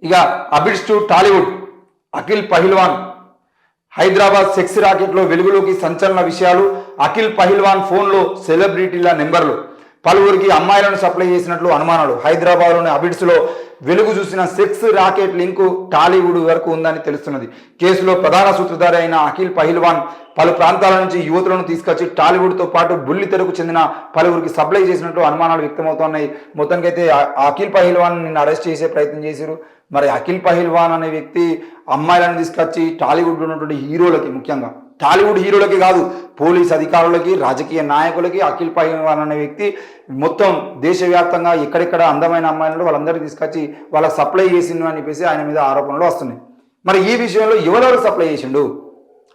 ఇక Abids to Tollywood Akhil Pahilwan Hyderabad sex రాకెట్లో వెలుగులోకి సంచలన విషయాలు. అఖిల్ పహిల్వాన్ ఫోన్లో సెలబ్రిటీల నెంబర్లు. పలువురికి అమ్మాయిలను సప్లై చేసినట్లు అనుమానాలు. హైదరాబాద్లోని అబిడ్స్లో వెలుగు చూసిన సెక్స్ రాకెట్ లింకు టాలీవుడ్ వరకు ఉందని తెలుస్తున్నది. కేసులో ప్రధాన సూత్రధారి అయిన అఖిల్ పహిల్వాన్ పలు ప్రాంతాల నుంచి యువతులను తీసుకొచ్చి టాలీవుడ్తో పాటు బుల్లితెరకు చెందిన పలువురికి సప్లై చేసినట్లు అనుమానాలు వ్యక్తమవుతున్నాయి. మొత్తానికైతే అఖిల్ పహిల్వాన్ నిన్ను అరెస్ట్ చేసే ప్రయత్నం చేశారు. మరి అఖిల్ పహిల్వాన్ అనే వ్యక్తి అమ్మాయిలను తీసుకొచ్చి టాలీవుడ్లో ఉన్నటువంటి హీరోలకి, ముఖ్యంగా టాలీవుడ్ హీరోలకి కాదు, పోలీస్ అధికారులకి, రాజకీయ నాయకులకి అఖిల్ పహిల్వాన్ అనే వ్యక్తి మొత్తం దేశవ్యాప్తంగా ఎక్కడెక్కడ అందమైన అమ్మాయిలను వాళ్ళందరికీ తీసుకొచ్చి వాళ్ళకి సప్లై చేసిండు అని చెప్పేసి ఆయన మీద ఆరోపణలు వస్తున్నాయి. మరి ఈ విషయంలో ఎవరెవరు సప్లై చేసిండు?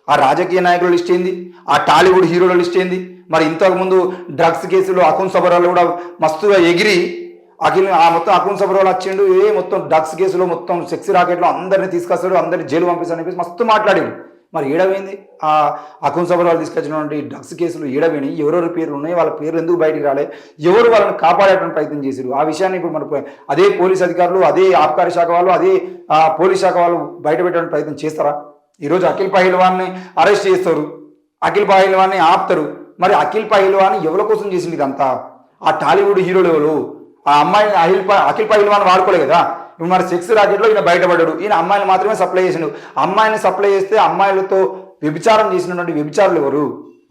ఆ రాజకీయ నాయకుల లిస్ట్ ఏంది? ఆ టాలీవుడ్ హీరోల లిస్ట్ ఏంది? మరి ఇంతకుముందు డ్రగ్స్ కేసులో అకున్ సబరాలు కూడా మస్తుగా ఎగిరి మొత్తం అకున్ సబరాలు వచ్చిండు, మొత్తం డ్రగ్స్ కేసులో మొత్తం సెక్స్ రాకెట్లో అందరినీ తీసుకొస్తాడు, అందరినీ జైలు పంపిస్తాడు చెప్పేసి మస్తు మాట్లాడాడు. మరి ఏడవైంది ఆ అకున్ సబరాలు తీసుకొచ్చినటువంటి డ్రగ్స్ కేసులు? ఏడవైనాయి? ఎవరెవరి పేర్లు ఉన్నాయి? వాళ్ళ పేర్లు ఎందుకు బయటికి రాలే? ఎవరు వాళ్ళని కాపాడేటువంటి ప్రయత్నం చేశారు? ఆ విషయాన్ని ఇప్పుడు మన అదే పోలీస్ అధికారులు, అదే ఆబ్కారీ శాఖ వాళ్ళు, అదే పోలీస్ శాఖ వాళ్ళు బయటపెట్టడానికి ప్రయత్నం చేస్తారా? ఈరోజు అఖిల్ పహిల్వాన్ని అరెస్ట్ చేస్తారు, అఖిల్ పహిల్వాన్ని ఆపుతారు. మరి అఖిల్ పహిల్వాన్ ఎవరి కోసం చేసింది ఇదంతా? ఆ టాలీవుడ్ హీరోలు ఎవరు? ఆ అమ్మాయిని అఖిల్ పహిల్వాన్ వాడుకోలే కదా. ఇప్పుడు మరి సెక్స్ రాకెట్లో ఈయన బయటపడ్డాడు, ఈయన అమ్మాయిని మాత్రమే సప్లై చేసిండు. అమ్మాయిని సప్లై చేస్తే అమ్మాయిలతో వ్యభిచారం చేసినటువంటి వ్యభిచారులు ఎవరు?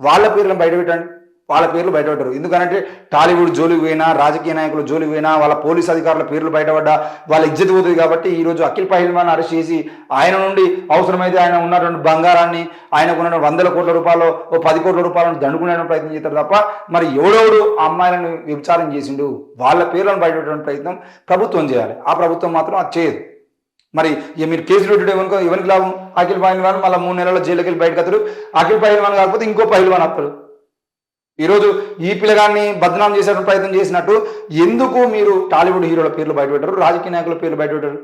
వాళ్ళ పేర్లను బయటపెట్టండి. వాళ్ళ పేర్లు బయటపడ్డారు. ఎందుకంటే టాలీవుడ్ జోలికి పోయినా, రాజకీయ నాయకులు జోలికి పోయినా, వాళ్ళ పోలీస్ అధికారుల పేర్లు బయటపడ్డా వాళ్ళ ఇజ్జత్ పోతుంది. కాబట్టి ఈరోజు అఖిల్ పహిల్వాన్ అరెస్ట్ చేసి ఆయన నుండి అవసరమైతే ఆయన ఉన్నటువంటి బంగారాన్ని, ఆయనకు ఉన్న 100 కోట్ల రూపాయలు, 10 కోట్ల రూపాయలను దండుకునే ప్రయత్నం చేస్తారు తప్ప మరి ఎవడెవడు ఆ అమ్మాయిలను వ్యభిచారం చేసిండు వాళ్ళ పేర్లను బయటపెట్టే ప్రయత్నం ప్రభుత్వం చేయాలి. ఆ ప్రభుత్వం మాత్రం అది చేయదు. మరి మీరు కేసులు పెట్టడం ఎవరికి లాభం? అఖిల్ పహిల్వాన్ మళ్ళీ 3 నెలల జైలుకి వెళ్ళి బయటకు వస్తారు. అఖిల్ పహిల్వాన్ కాకపోతే ఇంకో పహిల్వాన్ వస్తారు. ఈరోజు ఈ పిల్లగాన్ని బదనాం చేసే ప్రయత్నం చేసినట్టు ఎందుకు మీరు టాలీవుడ్ హీరోల పేర్లు బయటపెట్టారు, రాజకీయ నాయకుల పేర్లు బయటపెట్టారు?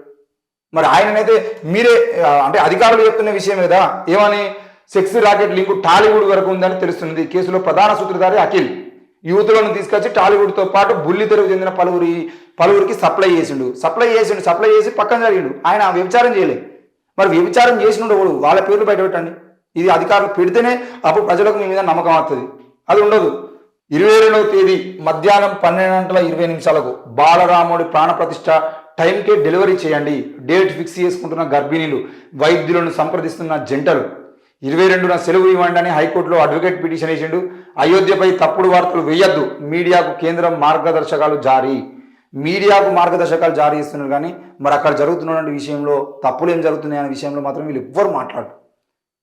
మరి ఆయననైతే మీరే అంటే అధికారులు చెప్తున్న విషయం కదా, ఏమని సెక్స్ రాకెట్ లింకు టాలీవుడ్ వరకు ఉందని తెలుస్తున్నది. కేసులో ప్రధాన సూత్రధారి అఖిల్ యువతులను తీసుకొచ్చి టాలీవుడ్తో పాటు బుల్లితెరకు చెందిన పలువురికి సప్లై చేసి పక్కన జరిగిండు. ఆయన వ్యభిచారం చేయలేదు. మరి వ్యభిచారం చేసినప్పుడు వాళ్ళ పేర్లు బయటపెట్టండి. ఇది అధికారులు పెడితేనే అప్పుడు ప్రజలకు మీ మీద నమ్మకం వస్తుంది. అది ఉండదు. 22వ తేదీ మధ్యాహ్నం 12:20 బాలరాముడి ప్రాణప్రతిష్ఠ టైంకే డెలివరీ చేయండి. డేట్ ఫిక్స్ చేసుకుంటున్న గర్భిణీలు, వైద్యులను సంప్రదిస్తున్న జంటలు. 22న సెలవు ఇవ్వండి అని హైకోర్టులో అడ్వకేట్ పిటిషన్ వేసిండు. అయోధ్యపై తప్పుడు వార్తలు వేయొద్దు, మీడియాకు కేంద్రం మార్గదర్శకాలు జారీ. మీడియాకు మార్గదర్శకాలు జారీ చేస్తున్నారు, కానీ మరి అక్కడ జరుగుతున్నటువంటి విషయంలో తప్పులు ఏం జరుగుతున్నాయి అనే విషయంలో మాత్రం వీళ్ళు ఎవ్వరు మాట్లాడరు.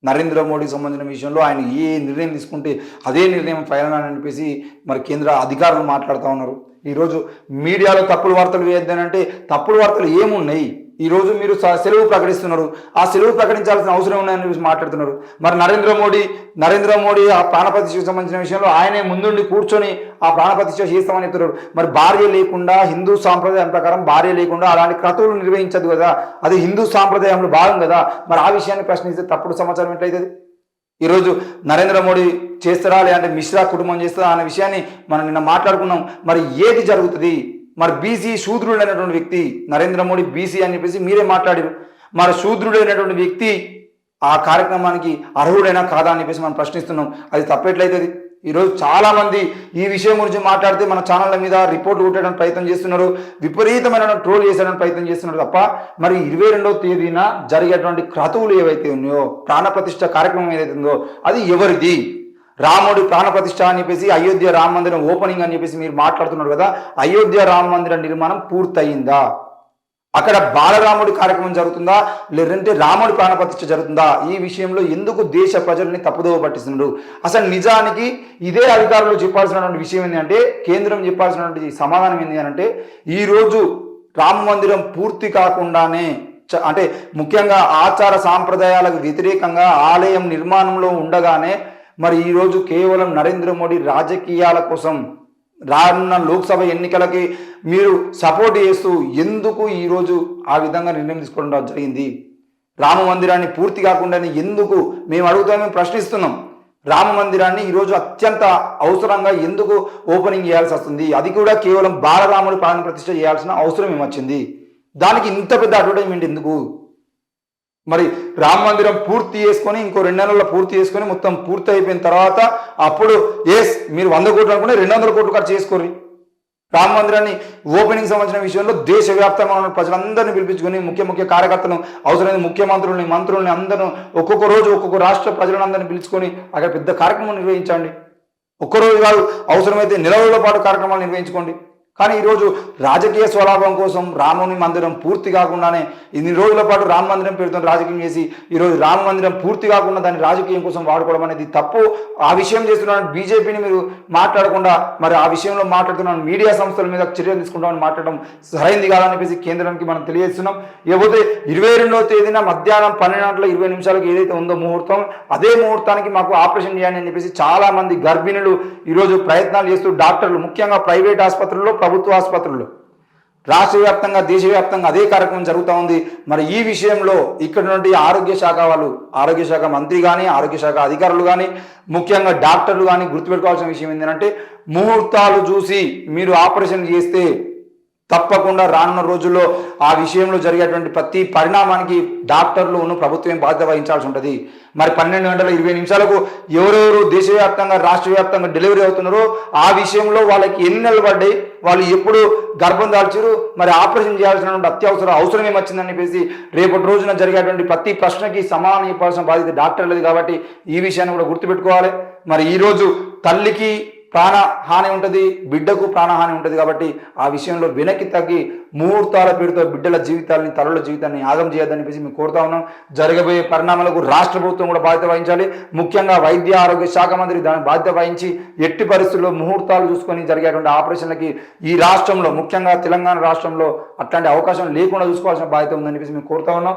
నరేంద్ర మోడీకి సంబంధించిన విషయంలో ఆయన ఏ నిర్ణయం తీసుకుంటే అదే నిర్ణయం ఫైనల్ అని చెప్పేసి మరి కేంద్ర అధికారులు మాట్లాడుతూ ఉన్నారు. ఈరోజు మీడియాలో తప్పుడు వార్తలు వేయొద్దని అంటే తప్పుడు వార్తలు ఏమున్నాయి? ఈరోజు మీరు సెలవు ప్రకటిస్తున్నారు, ఆ సెలవు ప్రకటించాల్సిన అవసరం ఉన్నాయని చెప్పేసి మాట్లాడుతున్నారు. మరి నరేంద్ర మోడీ ఆ ప్రాణప్రతిష్ఠకు సంబంధించిన విషయంలో ఆయనే ముందుండి కూర్చొని ఆ ప్రాణప్రతిష్ఠ చేస్తామని చెప్తున్నారు. మరి భార్య లేకుండా, హిందూ సాంప్రదాయం ప్రకారం భార్య లేకుండా అలాంటి క్రతువులు నిర్వహించదు కదా, అది హిందూ సాంప్రదాయంలో భాగం కదా. మరి ఆ విషయాన్ని ప్రశ్నిస్తే తప్పుడు సమాచారం ఎట్లయితుంది? ఈరోజు నరేంద్ర మోడీ చేస్తారా లేదంటే మిశ్రా కుటుంబం చేస్తారా అనే విషయాన్ని మనం నిన్న మాట్లాడుకున్నాం. మరి ఏది జరుగుతుంది? మరి బీసీ శూద్రుడైనటువంటి వ్యక్తి నరేంద్ర మోడీ బీసీ అని చెప్పేసి మీరే మాట్లాడారు. మరి శూద్రుడైనటువంటి వ్యక్తి ఆ కార్యక్రమానికి అర్హుడైనా కాదా అని చెప్పేసి మనం ప్రశ్నిస్తున్నాం. అది తప్పెట్లయితుంది? ఈరోజు చాలామంది ఈ విషయం గురించి మాట్లాడితే మన ఛానళ్ళ మీద రిపోర్ట్లు కొట్టడానికి ప్రయత్నం చేస్తున్నారు, విపరీతమైన ట్రోల్ చేసేయడానికి ప్రయత్నం చేస్తున్నారు తప్ప మరి 22వ తేదీన జరిగేటువంటి క్రతువులు ఏవైతే ఉన్నాయో, ప్రాణప్రతిష్ఠ కార్యక్రమం ఏదైతే ఉందో అది ఎవరిది? రాముడి ప్రాణప్రతిష్ఠ అని చెప్పేసి అయోధ్య రామ మందిరం ఓపెనింగ్ అని చెప్పేసి మీరు మాట్లాడుతున్నారు కదా, అయోధ్య రామ మందిర నిర్మాణం పూర్తయిందా? అక్కడ బాలరాముడి కార్యక్రమం జరుగుతుందా లేదంటే రాముడి ప్రాణప్రతిష్ఠ జరుగుతుందా? ఈ విషయంలో ఎందుకు దేశ ప్రజల్ని తప్పుదోవ పట్టిస్తున్నాడు? అసలు నిజానికి ఇదే అధికారులు చెప్పాల్సినటువంటి విషయం ఏంటంటే, కేంద్రం చెప్పాల్సినటువంటి సమాధానం ఏంటి అంటే, ఈరోజు రామ మందిరం పూర్తి కాకుండానే అంటే ముఖ్యంగా ఆచార సాంప్రదాయాలకు వ్యతిరేకంగా ఆలయం నిర్మాణంలో ఉండగానే మరి ఈరోజు కేవలం నరేంద్ర మోడీ రాజకీయాల కోసం రానున్న లోక్సభ ఎన్నికలకి మీరు సపోర్ట్ చేస్తూ ఎందుకు ఈరోజు ఆ విధంగా నిర్ణయం తీసుకోవడం జరిగింది? రామ మందిరాన్ని పూర్తి కాకుండానే ఎందుకు మేము అడుగుతామని ప్రశ్నిస్తున్నాం. రామ మందిరాన్ని ఈరోజు అత్యంత అవసరంగా ఎందుకు ఓపెనింగ్ చేయాల్సి వస్తుంది? అది కూడా కేవలం బాలరాముడి ప్రాణ ప్రతిష్ఠ చేయాల్సిన అవసరం ఏమొచ్చింది? దానికి ఇంత పెద్ద అడ్వర్టైజ్మెంట్ ఎందుకు? మరి రామ మందిరం పూర్తి చేసుకొని ఇంకో 2 నెలల్లో పూర్తి చేసుకొని మొత్తం పూర్తి అయిపోయిన తర్వాత అప్పుడు మీరు 100 కోట్లు అనుకునే 200 కోట్లు ఖర్చు చేసుకోరు. రామ మందిరాన్ని ఓపెనింగ్ సంబంధించిన విషయంలో దేశవ్యాప్తంగా ఉన్న ప్రజలందరినీ పిలిపించుకొని ముఖ్య కార్యకర్తలను, అవసరమైన ముఖ్యమంత్రుల్ని, మంత్రుల్ని అందరూ ఒక్కొక్క రోజు ఒక్కొక్క రాష్ట్ర ప్రజలందరినీ పిలుచుకొని అక్కడ పెద్ద కార్యక్రమం నిర్వహించండి. ఒక్కరోజు కాదు, అవసరమైతే నెలల పాటు కార్యక్రమాలు నిర్వహించుకోండి. కానీ ఈరోజు రాజకీయ స్వలాభం కోసం రాముని మందిరం పూర్తి కాకుండానే ఇన్ని రోజుల పాటు రామ మందిరం పేరుతో రాజకీయం చేసి ఈరోజు రామ మందిరం పూర్తి కాకుండా దాన్ని రాజకీయం కోసం వాడుకోవడం అనేది తప్పు. ఆ విషయం చేస్తున్నాను బీజేపీని మీరు మాట్లాడకుండా మరి ఆ విషయంలో మాట్లాడుతున్నాను మీడియా సంస్థల మీద చర్యలు తీసుకుంటామని మాట్లాడడం సరైంది కాదని చెప్పేసి కేంద్రానికి మనం తెలియజేస్తున్నాం. ఇకపోతే 22వ తేదీన మధ్యాహ్నం 12:20 ఏదైతే ఉందో ముహూర్తం, అదే ముహూర్తానికి మాకు ఆపరేషన్ చేయాలి అని చెప్పేసి చాలా మంది గర్భిణులు ఈరోజు ప్రయత్నాలు చేస్తూ డాక్టర్లు, ముఖ్యంగా ప్రైవేట్ ఆసుపత్రుల్లో, ప్రభుత్వ ఆసుపత్రుల్లో రాష్ట్ర వ్యాప్తంగా, దేశవ్యాప్తంగా అదే కార్యక్రమం జరుగుతూ ఉంది. మరి ఈ విషయంలో ఇక్కడ నుండి ఆరోగ్య శాఖ వాళ్ళు, ఆరోగ్య శాఖ మంత్రి కానీ, ఆరోగ్య శాఖ అధికారులు కానీ, ముఖ్యంగా డాక్టర్లు కానీ గుర్తుపెట్టుకోవాల్సిన విషయం ఏంటంటే ముహూర్తాలు చూసి మీరు ఆపరేషన్ చేస్తే తప్పకుండా రానున్న రోజుల్లో ఆ విషయంలో జరిగేటువంటి ప్రతి పరిణామానికి డాక్టర్లు ప్రభుత్వం బాధ్యత వహించాల్సి ఉంటుంది. మరి 12:20 ఎవరెవరు దేశవ్యాప్తంగా, రాష్ట్ర వ్యాప్తంగా డెలివరీ అవుతున్నారో ఆ విషయంలో వాళ్ళకి ఎన్ని నెలలు పడ్డాయి, వాళ్ళు ఎప్పుడు గర్భం దాల్చారు, మరి ఆపరేషన్ చేయాల్సినటువంటి అవసరం ఏమొచ్చిందని చెప్పేసి రేపటి రోజున జరిగేటువంటి ప్రతి ప్రశ్నకి సమానం చెప్పాల్సిన బాధ్యత డాక్టర్లది. కాబట్టి ఈ విషయాన్ని కూడా గుర్తుపెట్టుకోవాలి. మరి ఈరోజు తల్లికి ప్రాణహాని ఉంటుంది, బిడ్డకు ప్రాణహాని ఉంటుంది. కాబట్టి ఆ విషయంలో వెనక్కి తగ్గి ముహూర్తాల పేరుతో బిడ్డల జీవితాలని, తల్లుల జీవితాన్ని ఆగం చేయొద్దని చెప్పేసి మేము కోరుతా ఉన్నాం. జరగబోయే పరిణామాలకు రాష్ట్ర ప్రభుత్వం కూడా బాధ్యత వహించాలి. ముఖ్యంగా వైద్య ఆరోగ్య శాఖ మంత్రి దాని బాధ్యత వహించి ఎట్టి పరిస్థితుల్లో ముహూర్తాలు చూసుకొని జరిగేటువంటి ఆపరేషన్లకి ఈ రాష్ట్రంలో, ముఖ్యంగా తెలంగాణ రాష్ట్రంలో అట్లాంటి అవకాశం లేకుండా చూసుకోవాల్సిన బాధ్యత ఉందని చెప్పేసి మేము కోరుతా ఉన్నాం.